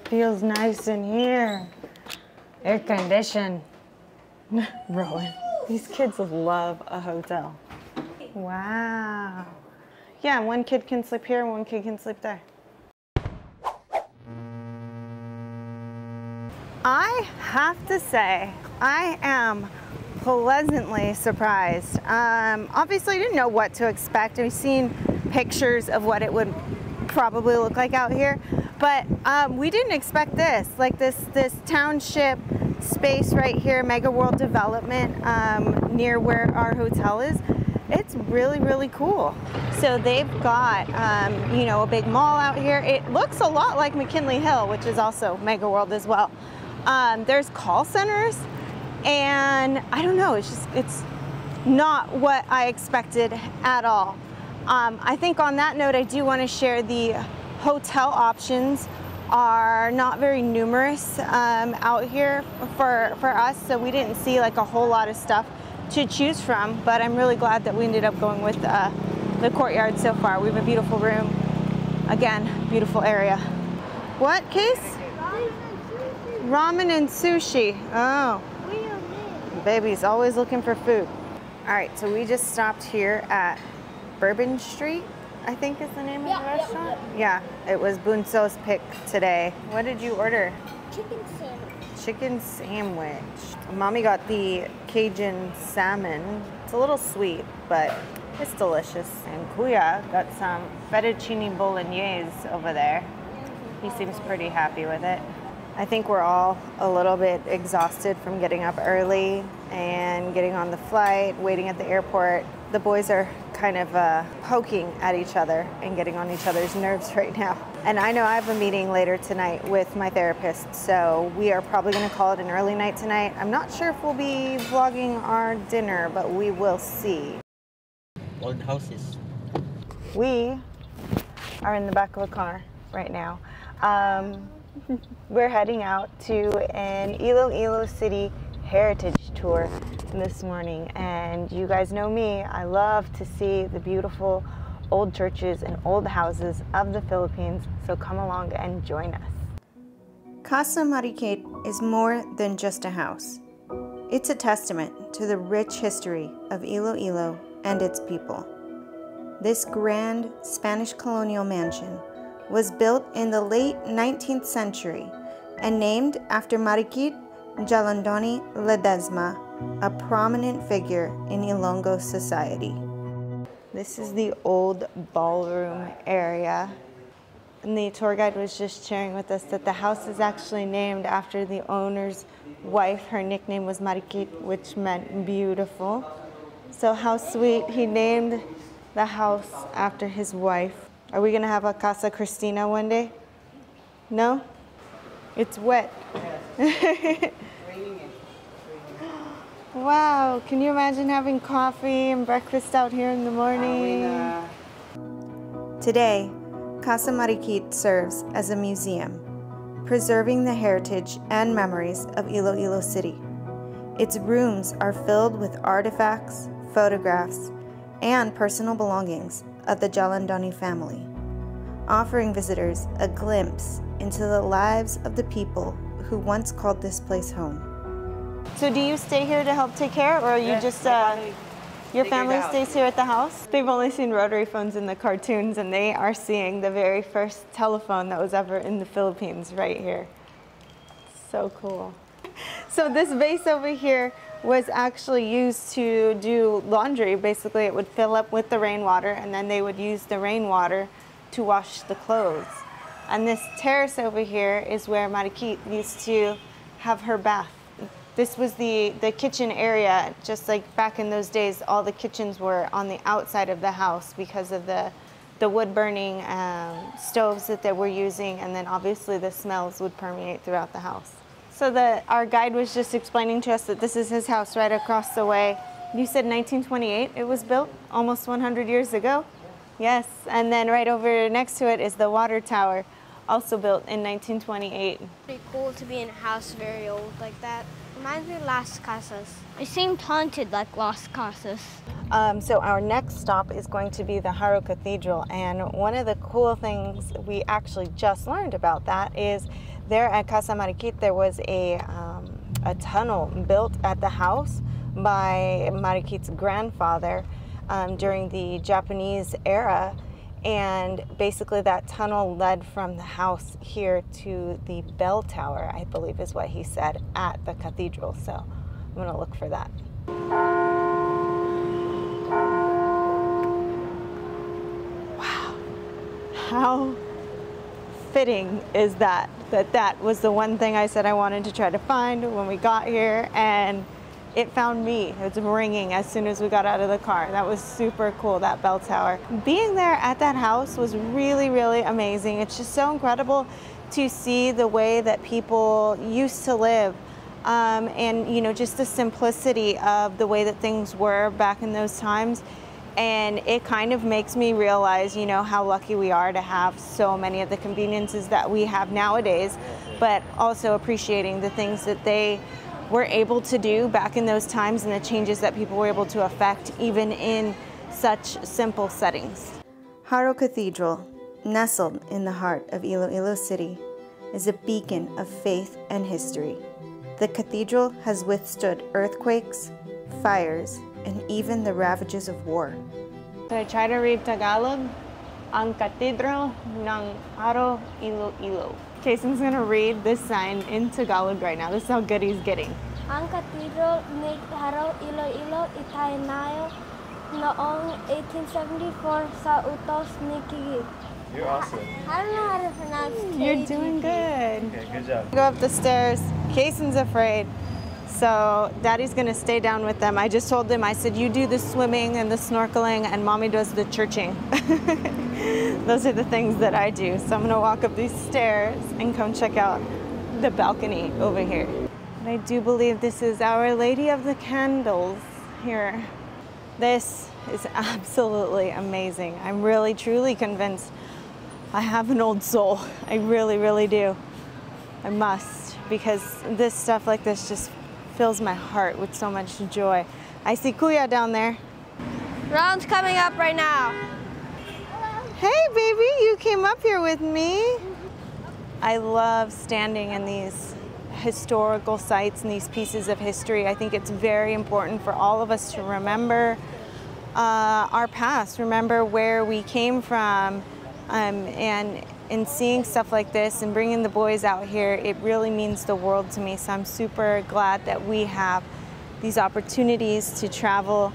Feels nice in here. Air conditioned. Rowan, these kids love a hotel. Wow. Yeah, one kid can sleep here, one kid can sleep there. I have to say, I am pleasantly surprised. Obviously, I didn't know what to expect. We've seen pictures of what it would probably look like out here, but we didn't expect this. Like this township space right here, Mega World Development, near where our hotel is. It's really, really cool. So they've got, you know, a big mall out here. It looks a lot like McKinley Hill, which is also Mega World as well. There's call centers, and I don't know, it's not what I expected at all. I think on that note, I do want to share the hotel options are not very numerous out here for us, so we didn't see like a whole lot of stuff to choose from, but I'm really glad that we ended up going with the Courtyard so far. We have a beautiful room. Again, beautiful area. What, Case? Ramen and sushi. Oh, baby's always looking for food. All right, so we just stopped here at Bourbon Street, I think is the name of the restaurant. Yeah, it was Bunso's pick today. What did you order? Chicken sandwich. Chicken sandwich. Mommy got the Cajun salmon. It's a little sweet, but it's delicious. And Kuya got some fettuccine bolognese over there. He seems pretty happy with it. I think we're all a little bit exhausted from getting up early and getting on the flight, waiting at the airport. The boys are kind of poking at each other and getting on each other's nerves right now. And I know I have a meeting later tonight with my therapist, so we are probably gonna call it an early night tonight. I'm not sure if we'll be vlogging our dinner, but we will see. Old houses. We are in the back of a car right now. We're heading out to an Iloilo City heritage tour this morning, and you guys know me, I love to see the beautiful old churches and old houses of the Philippines, so come along and join us. Casa Marikit is more than just a house. It's a testament to the rich history of Iloilo and its people. This grand Spanish colonial mansion was built in the late 19th century and named after Marikit Jalandoni Ledesma, a prominent figure in Ilonggo society. This is the old ballroom area. And the tour guide was just sharing with us that the house is actually named after the owner's wife. Her nickname was Marikit, which meant beautiful. So how sweet, he named the house after his wife. Are we gonna have a Casa Cristina one day? No? It's wet. Wow, can you imagine having coffee and breakfast out here in the morning? Today, Casa Marikit serves as a museum, preserving the heritage and memories of Iloilo City. Its rooms are filled with artifacts, photographs, and personal belongings of the Jalandoni family, offering visitors a glimpse into the lives of the people who once called this place home. So do you stay here to help take care, or are you just, your family stays here at the house? They've only seen rotary phones in the cartoons, and they are seeing the very first telephone that was ever in the Philippines right here. So cool. So this vase over here was actually used to do laundry. Basically, it would fill up with the rainwater, and then they would use the rainwater to wash the clothes. And this terrace over here is where Marikit used to have her bath. This was the kitchen area. Just like back in those days, all the kitchens were on the outside of the house because of the wood burning stoves that they were using, and then obviously the smells would permeate throughout the house. So our guide was just explaining to us that this is his house right across the way. You said 1928 it was built, almost 100 years ago? Yes, and then right over next to it is the water tower, also built in 1928. Pretty cool to be in a house very old like that. Reminds me of Las Casas. It seemed haunted like Las Casas. So our next stop is going to be the Haro Cathedral, and one of the cool things we actually just learned about that is There at Casa Mariquit, there was a tunnel built at the house by Mariquit's grandfather during the Japanese era. And basically that tunnel led from the house here to the bell tower, I believe is what he said, at the cathedral. So I'm going to look for that. Wow. How fitting is that was the one thing I said I wanted to try to find when we got here, and it found me. It was ringing as soon as we got out of the car. That was super cool, that bell tower. Being there at that house was really, really amazing. It's just so incredible to see the way that people used to live, and you know, just the simplicity of the way that things were back in those times. And it kind of makes me realize, you know, how lucky we are to have so many of the conveniences that we have nowadays, but also appreciating the things that they were able to do back in those times and the changes that people were able to affect even in such simple settings. Haro Cathedral, nestled in the heart of Iloilo City, is a beacon of faith and history. The cathedral has withstood earthquakes, fires, and even the ravages of war. So I try to read Tagalog, ang Katedral ng Haro Iloilo. Jason's gonna read this sign in Tagalog right now. This is how good he's getting. Ang Cathedral ni Haro Iloilo itayanayo noong 1874 sa utos ni Kigit. You're awesome. I don't know how to pronounce it. You're doing good. Okay, good job. Go up the stairs. Jason's afraid. So Daddy's gonna stay down with them. I just told them, I said, you do the swimming and the snorkeling and Mommy does the churching. Those are the things that I do. So I'm gonna walk up these stairs and come check out the balcony over here. And I do believe this is Our Lady of the Candles here. This is absolutely amazing. I'm really, truly convinced I have an old soul. I really, really do. I must, because this stuff like this just fills my heart with so much joy. I see Kuya down there. Round's coming up right now. Hey baby, you came up here with me. I love standing in these historical sites and these pieces of history. I think it's very important for all of us to remember our past, remember where we came from, and in seeing stuff like this and bringing the boys out here, it really means the world to me. So I'm super glad that we have these opportunities to travel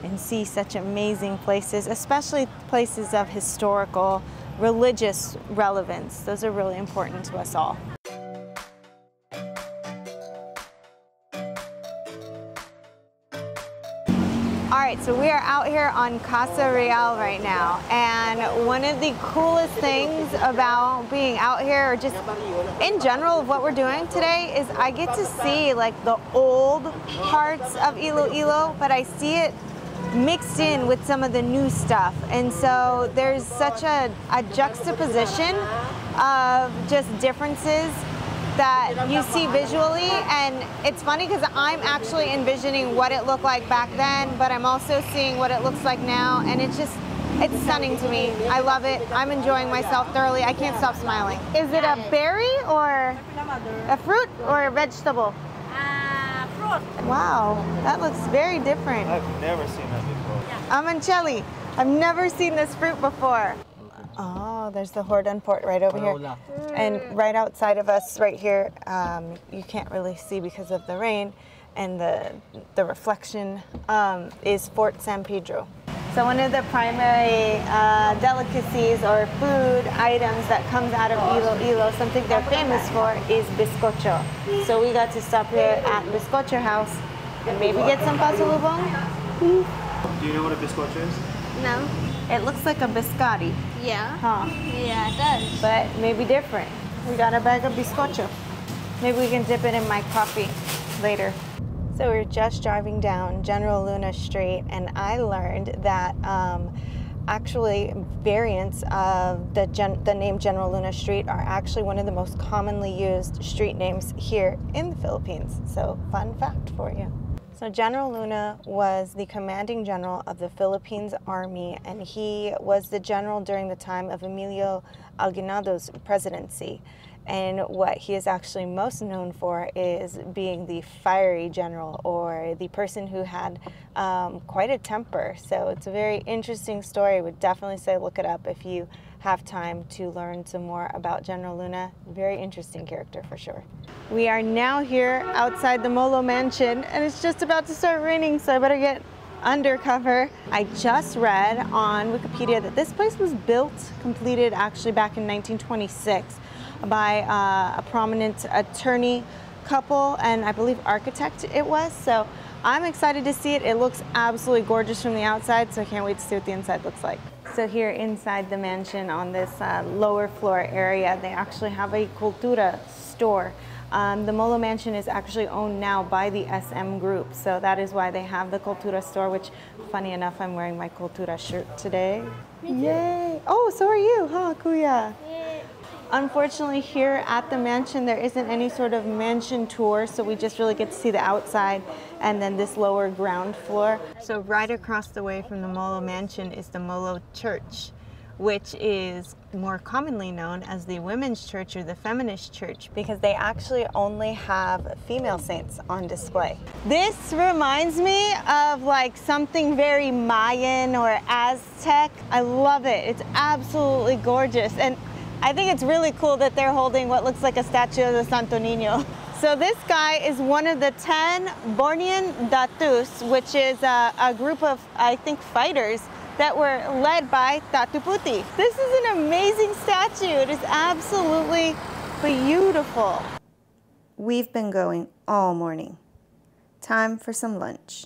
and see such amazing places, especially places of historical, religious relevance. Those are really important to us all. All right, so we are out here on Casa Real right now, and one of the coolest things about being out here, or just in general of what we're doing today, is I get to see like the old parts of Iloilo, but I see it mixed in with some of the new stuff. And so there's such a juxtaposition of just differences that you see visually, and it's funny because I'm actually envisioning what it looked like back then, but I'm also seeing what it looks like now, and it's stunning to me. I love it. I'm enjoying myself thoroughly. I can't stop smiling. Is it a berry or a fruit or a vegetable? Fruit. Wow, that looks very different. I've never seen that before. Amancelli, I've never seen this fruit before. Oh, there's the Hordon Port right over here. And right outside of us, right here, you can't really see because of the rain and the reflection, is Fort San Pedro. So one of the primary delicacies or food items that comes out of Iloilo, something they're famous for, is bizcocho. So we got to stop here at Bizcocho House and maybe get some pasalubong. Do you know what a bizcocho is? No. It looks like a biscotti. Yeah. Huh. Yeah, it does. But maybe different. We got a bag of bizcocho. Maybe we can dip it in my coffee later. So we're just driving down General Luna Street, and I learned that actually variants of the name General Luna Street are actually one of the most commonly used street names here in the Philippines. So fun fact for you. So General Luna was the commanding general of the Philippines Army, and he was the general during the time of Emilio Aguinaldo's presidency. And what he is actually most known for is being the fiery general, or the person who had quite a temper. So it's a very interesting story. I would definitely say look it up if you have time to learn some more about General Luna. Very interesting character for sure. We are now here outside the Molo Mansion, and it's just about to start raining, so I better get undercover. I just read on Wikipedia that this place was completed actually back in 1926 by a prominent attorney couple, and I believe architect it was. So I'm excited to see it. It looks absolutely gorgeous from the outside, so I can't wait to see what the inside looks like. So here inside the mansion on this lower floor area, they actually have a Cultura store. The Molo Mansion is actually owned now by the SM Group, so that is why they have the Cultura store, which, funny enough, I'm wearing my Cultura shirt today. Yay! Oh, so are you, huh, Kuya? Yeah. Unfortunately, here at the mansion, there isn't any sort of mansion tour, so we just really get to see the outside and then this lower ground floor. So right across the way from the Molo Mansion is the Molo Church, which is more commonly known as the Women's Church or the Feminist Church, because they actually only have female saints on display. This reminds me of like something very Mayan or Aztec. I love it. It's absolutely gorgeous. And I think it's really cool that they're holding what looks like a statue of the Santo Niño. So this guy is one of the 10 Bornean Datus, which is a group of, I think, fighters that were led by Datu Puti. This is an amazing statue. It is absolutely beautiful. We've been going all morning. Time for some lunch.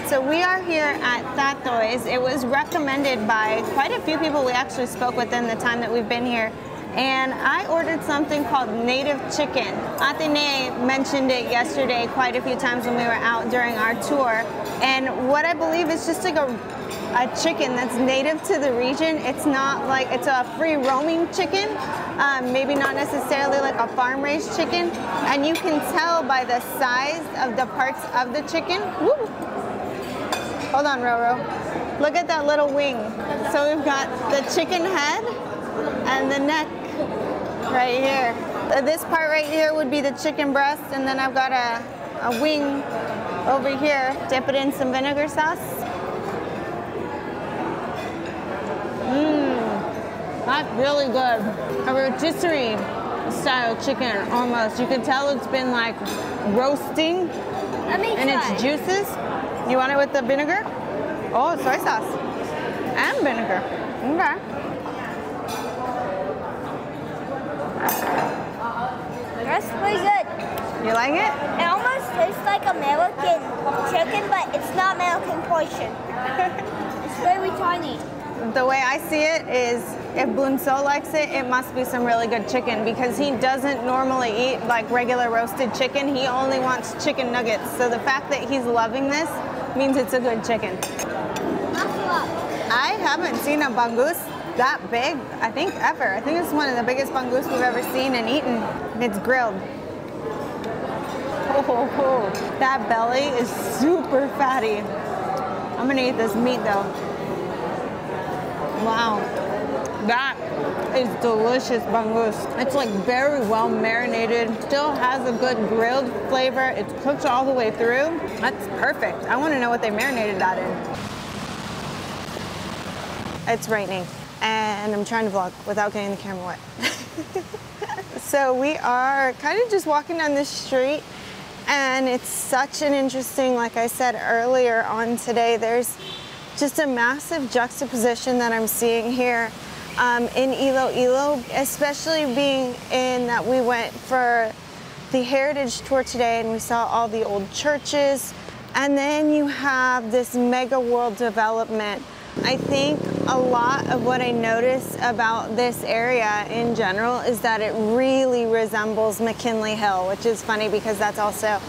So we are here at Tato's. It was recommended by quite a few people we actually spoke with in the time that we've been here. And I ordered something called native chicken. Atene mentioned it yesterday quite a few times when we were out during our tour. And what I believe is just like a chicken that's native to the region. It's not like, it's a free roaming chicken, maybe not necessarily like a farm raised chicken. And you can tell by the size of the parts of the chicken. Woo! Hold on, Roro. Look at that little wing. So we've got the chicken head and the neck right here. This part right here would be the chicken breast, and then I've got a wing over here. Dip it in some vinegar sauce. That's really good. A rotisserie style chicken almost. You can tell it's been like roasting in its juices. You want it with the vinegar? Oh, soy sauce and vinegar. Okay. That's pretty good. You like it? It almost tastes like American chicken, but it's not American portion. It's very tiny. The way I see it is, if Bunso likes it, it must be some really good chicken, because he doesn't normally eat like regular roasted chicken. He only wants chicken nuggets. So the fact that he's loving this means it's a good chicken. I haven't seen a bangus that big, I think, ever. I think it's one of the biggest bangus we've ever seen and eaten. It's grilled. Oh, that belly is super fatty. I'm gonna eat this meat though. Wow, that is delicious bangus. It's like very well marinated, still has a good grilled flavor. It's cooked all the way through. That's perfect. I want to know what they marinated that in. It's raining and I'm trying to vlog without getting the camera wet. So we are kind of just walking down this street, and it's such an interesting, like I said earlier on today, there's just a massive juxtaposition that I'm seeing here in Iloilo, especially being in that we went for the heritage tour today and we saw all the old churches, and then you have this mega world development. I think a lot of what I notice about this area in general is that it really resembles McKinley Hill, which is funny because that's also,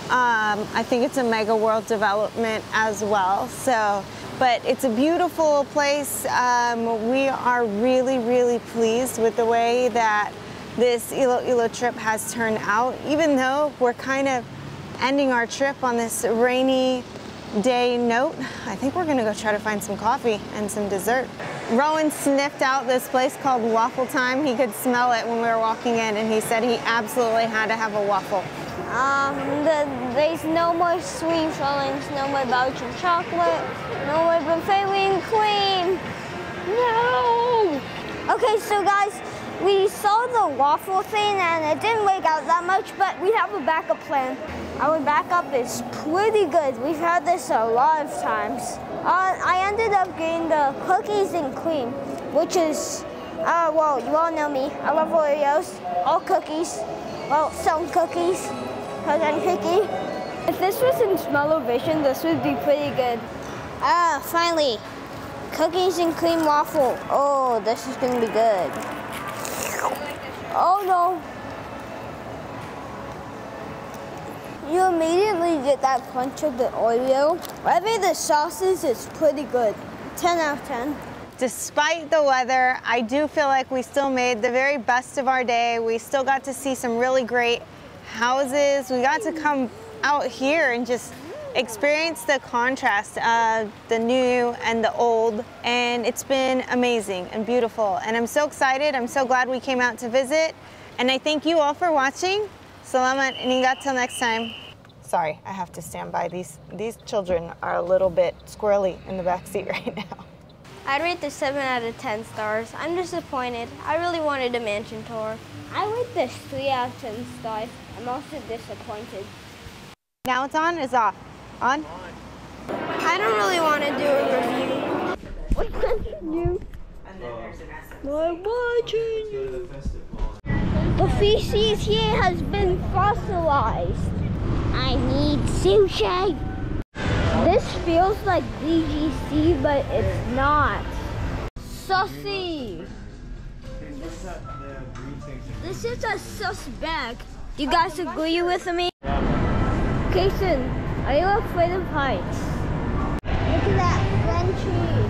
I think it's a mega world development as well. So, but it's a beautiful place. We are really, really pleased with the way that this Iloilo trip has turned out, even though we're kind of ending our trip on this rainy day note, I think we're gonna go try to find some coffee and some dessert. Rowan sniffed out this place called Waffle Time. He could smell it when we were walking in, and he said he absolutely had to have a waffle. There's no more sweet fillings, no more Belgian chocolate, no more buffet wing cream. No! Okay, so guys, we saw the waffle thing and it didn't work out that much, but we have a backup plan. Our backup is pretty good. We've had this a lot of times. I ended up getting the cookies and cream, which is, well, you all know me. I love Oreos, all cookies, well, some cookies, because I'm picky. If this was in smell-o-vision, this would be pretty good. Finally, cookies and cream waffle. Oh, this is gonna be good. Oh no. You immediately get that crunch of the Oreo. Whatever the sauce is, it's pretty good. 10 out of 10. Despite the weather, I do feel like we still made the very best of our day. We still got to see some really great houses. We got to come out here and just experience the contrast of the new and the old, and it's been amazing and beautiful. And I'm so excited. I'm so glad we came out to visit, and I thank you all for watching. Salamat and ingat till next time. Sorry, I have to stand by. These children are a little bit squirrely in the back seat right now. I'd rate this 7 out of 10 stars. I'm disappointed. I really wanted a mansion tour. I rate this 3 out of 10 stars. I'm also disappointed. Now it's on, it's off. On? I don't really want to do a review. What's that review? I'm watching you. The feces here has been fossilized. I need sushi. This feels like BGC, but it's not. Sussy. This is a sus bag. You guys agree with me? Kason, are you afraid of heights? Look at that Frenchie.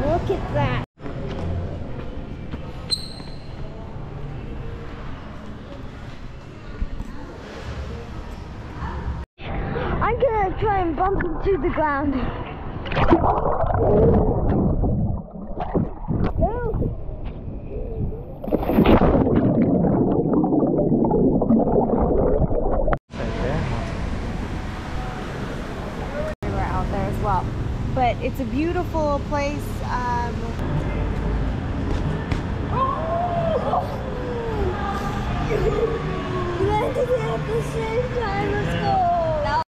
Look at that. I'm gonna try and bump into the ground. We're out there as well, but it's a beautiful place. We landed at the same time. Let's go.